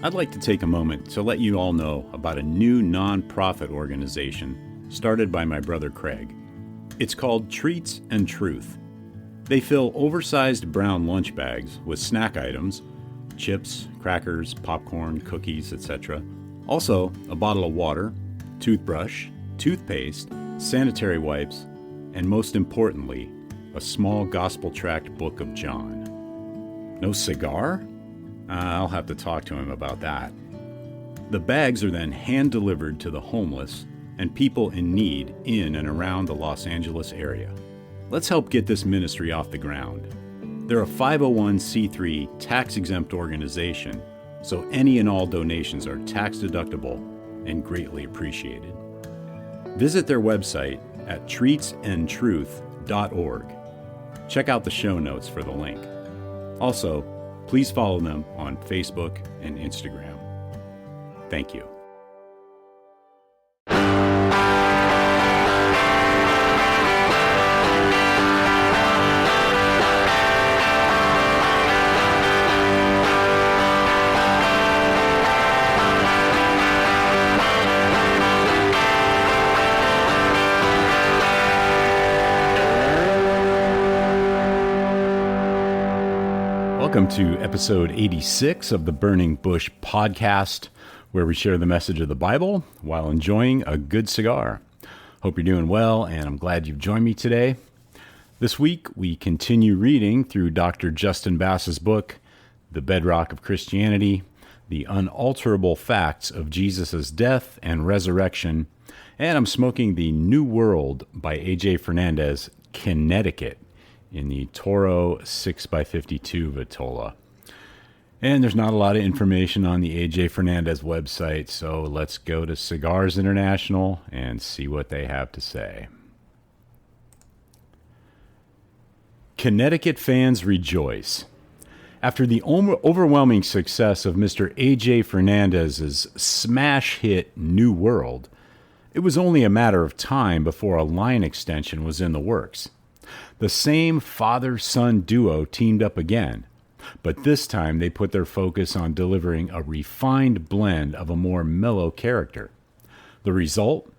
I'd like to take a moment to let you all know about a new non-profit organization started by my brother Craig. It's called Treats and Truth. They fill oversized brown lunch bags with snack items, chips, crackers, popcorn, cookies, etc. Also, a bottle of water, toothbrush, toothpaste, sanitary wipes, and most importantly, a small gospel-tract book of John. No cigar? I'll have to talk to him about that. The bags are then hand-delivered to the homeless and people in need in and around the Los Angeles area. Let's help get this ministry off the ground. They're a 501c3 tax-exempt organization, so any and all donations are tax-deductible and greatly appreciated. Visit their website at treatsandtruth.org. Check out the show notes for the link. Also, please follow them on Facebook and Instagram. Thank you. Welcome to episode 86 of the Burning Bush podcast, where we share the message of the Bible while enjoying a good cigar. Hope you're doing well, and I'm glad you've joined me today. This week, we continue reading through Dr. Justin Bass's book, The Bedrock of Christianity, The Unalterable Facts of Jesus' Death and Resurrection, and I'm smoking the New World by A.J. Fernandez Connecticut in the Toro 6x52 Vitola. And there's not a lot of information on the A.J. Fernandez website, so let's go to Cigars International and see what they have to say. Connecticut fans rejoice. After the overwhelming success of Mr. A.J. Fernandez's smash hit New World, it was only a matter of time before a line extension was in the works. The same father-son duo teamed up again, but this time they put their focus on delivering a refined blend of a more mellow character. The result?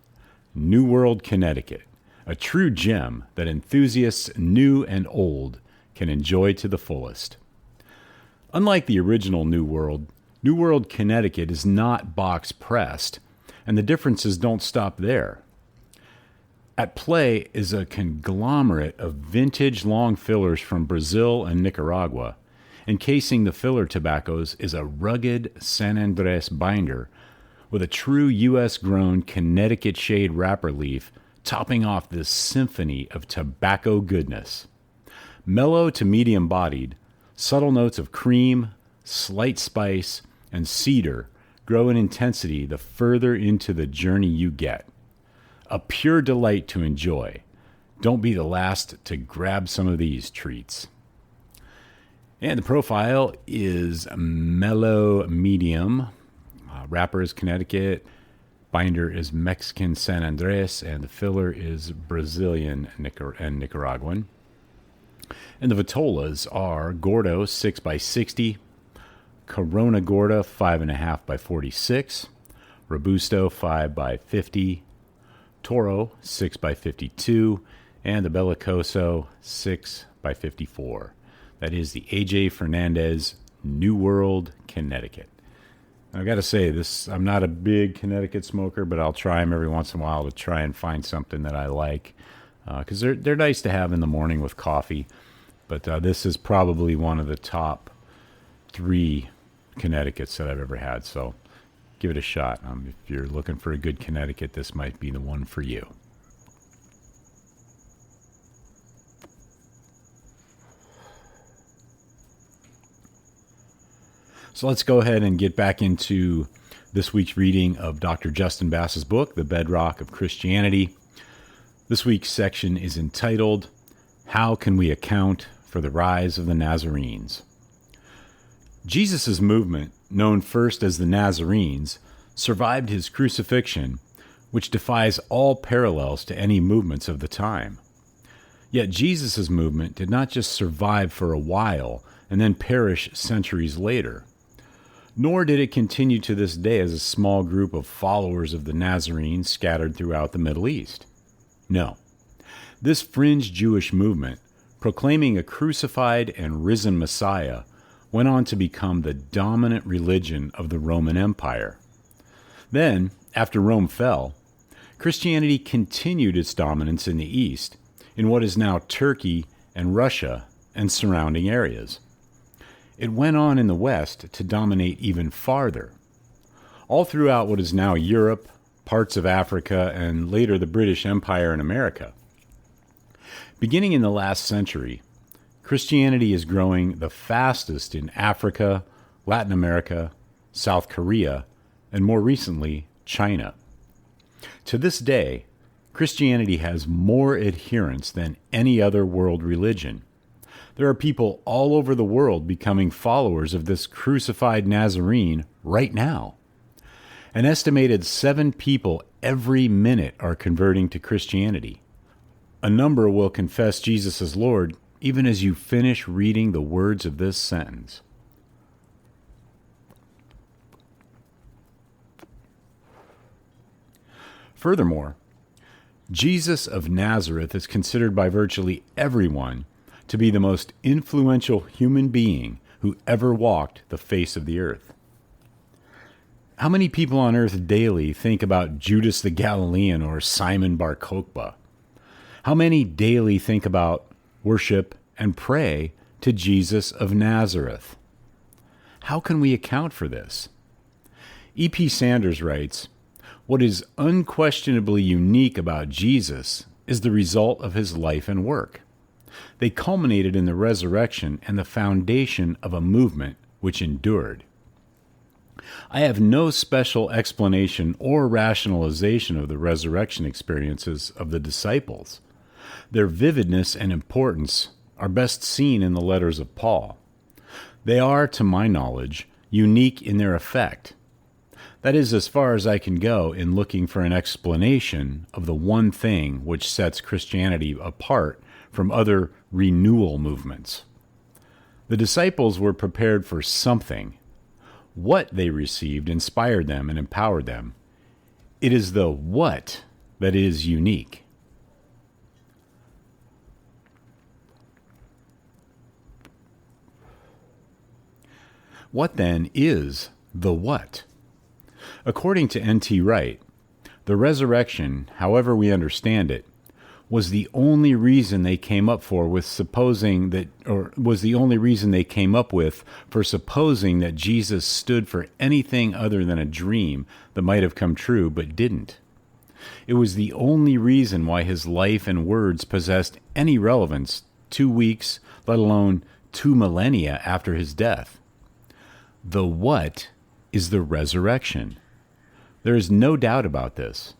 New World Connecticut, a true gem that enthusiasts new and old can enjoy to the fullest. Unlike the original New World Connecticut is not box-pressed, and the differences don't stop there. At play is a conglomerate of vintage long fillers from Brazil and Nicaragua. Encasing the filler tobaccos is a rugged San Andres binder with a true U.S.-grown Connecticut shade wrapper leaf topping off this symphony of tobacco goodness. Mellow to medium-bodied, subtle notes of cream, slight spice, and cedar grow in intensity the further into the journey you get. A pure delight to enjoy. Don't be the last to grab some of these treats. And the profile is mellow medium. Wrapper is Connecticut. Binder is Mexican San Andres. And the filler is Brazilian and Nicaraguan. And the Vitolas are Gordo 6x60. Corona Gorda 5.5x46. Robusto 5x50. Toro 6x52, and the Bellicoso 6x54. That is the A.J. Fernandez New World Connecticut. I got to say, I'm not a big Connecticut smoker, but I'll try them every once in a while to try and find something that I like, because they're nice to have in the morning with coffee. But this is probably one of the top 3 Connecticut's that I've ever had, so give it a shot. If you're looking for a good Connecticut, this might be the one for you. So let's go ahead and get back into this week's reading of Dr. Justin Bass's book, The Bedrock of Christianity. This week's section is entitled, How Can We Account for the Rise of the Nazarenes? Jesus' movement, known first as the Nazarenes, survived his crucifixion, which defies all parallels to any movements of the time. Yet Jesus' movement did not just survive for a while and then perish centuries later. Nor did it continue to this day as a small group of followers of the Nazarenes scattered throughout the Middle East. No. This fringe Jewish movement, proclaiming a crucified and risen Messiah, went on to become the dominant religion of the Roman Empire. Then, after Rome fell, Christianity continued its dominance in the East, in what is now Turkey and Russia and surrounding areas. It went on in the West to dominate even farther, all throughout what is now Europe, parts of Africa, and later the British Empire in America. Beginning in the last century, Christianity is growing the fastest in Africa, Latin America, South Korea, and more recently, China. To this day, Christianity has more adherents than any other world religion. There are people all over the world becoming followers of this crucified Nazarene right now. An estimated 7 people every minute are converting to Christianity. A number will confess Jesus as Lord even as you finish reading the words of this sentence. Furthermore, Jesus of Nazareth is considered by virtually everyone to be the most influential human being who ever walked the face of the earth. How many people on earth daily think about Judas the Galilean or Simon Bar Kokhba? How many daily think about, worship, and pray to Jesus of Nazareth? How can we account for this? E.P. Sanders writes, "What is unquestionably unique about Jesus is the result of his life and work. They culminated in the resurrection and the foundation of a movement which endured. I have no special explanation or rationalization of the resurrection experiences of the disciples. Their vividness and importance are best seen in the letters of Paul. They are, to my knowledge, unique in their effect. That is as far as I can go in looking for an explanation of the one thing which sets Christianity apart from other renewal movements. The disciples were prepared for something. What they received inspired them and empowered them. It is the what that is unique." What then is the what? According to N.T. Wright, the resurrection, however we understand it, was the only reason they came up with for supposing that Jesus stood for anything other than a dream that might have come true but didn't. It was the only reason why his life and words possessed any relevance 2 weeks, let alone 2 millennia after his death. The what is the resurrection. There is no doubt about this.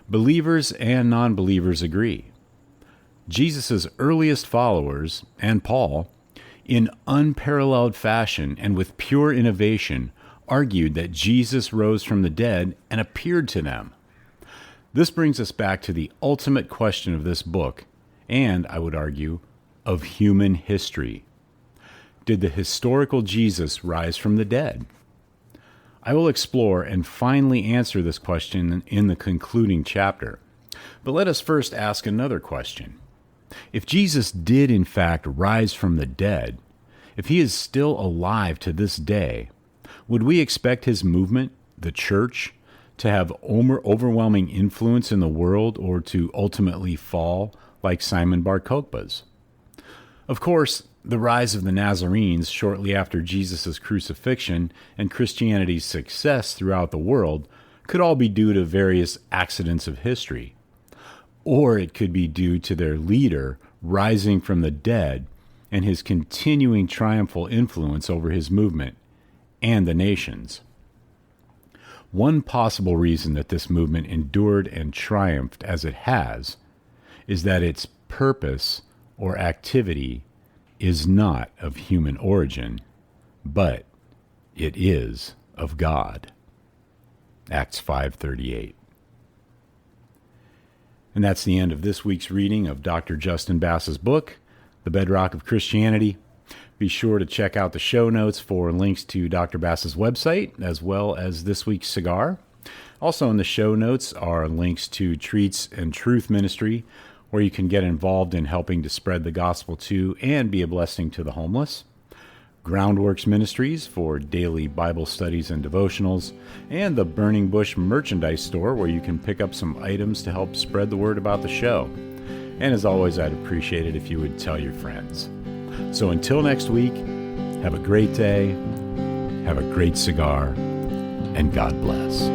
Believers and non-believers agree. Jesus' earliest followers, and Paul, in unparalleled fashion and with pure innovation, argued that Jesus rose from the dead and appeared to them. This brings us back to the ultimate question of this book, and, I would argue, of human history. Did the historical Jesus rise from the dead? I will explore and finally answer this question in the concluding chapter. But let us first ask another question. If Jesus did in fact rise from the dead, if he is still alive to this day, would we expect his movement, the church, to have overwhelming influence in the world or to ultimately fall like Simon Bar Kokhba's? Of course, the rise of the Nazarenes shortly after Jesus' crucifixion and Christianity's success throughout the world could all be due to various accidents of history. Or it could be due to their leader rising from the dead and his continuing triumphal influence over his movement and the nations. One possible reason that this movement endured and triumphed as it has is that its purpose or activity is not of human origin, but it is of God. Acts 5:38. And that's the end of this week's reading of Dr. Justin Bass's book, The Bedrock of Christianity. Be sure to check out the show notes for links to Dr. Bass's website, as well as this week's cigar. Also in the show notes are links to Treats and Truth Ministry, where you can get involved in helping to spread the gospel to and be a blessing to the homeless. Groundworks Ministries for daily Bible studies and devotionals, and the Burning Bush merchandise store, where you can pick up some items to help spread the word about the show. And as always, I'd appreciate it if you would tell your friends. So until next week, have a great day, have a great cigar, and God bless.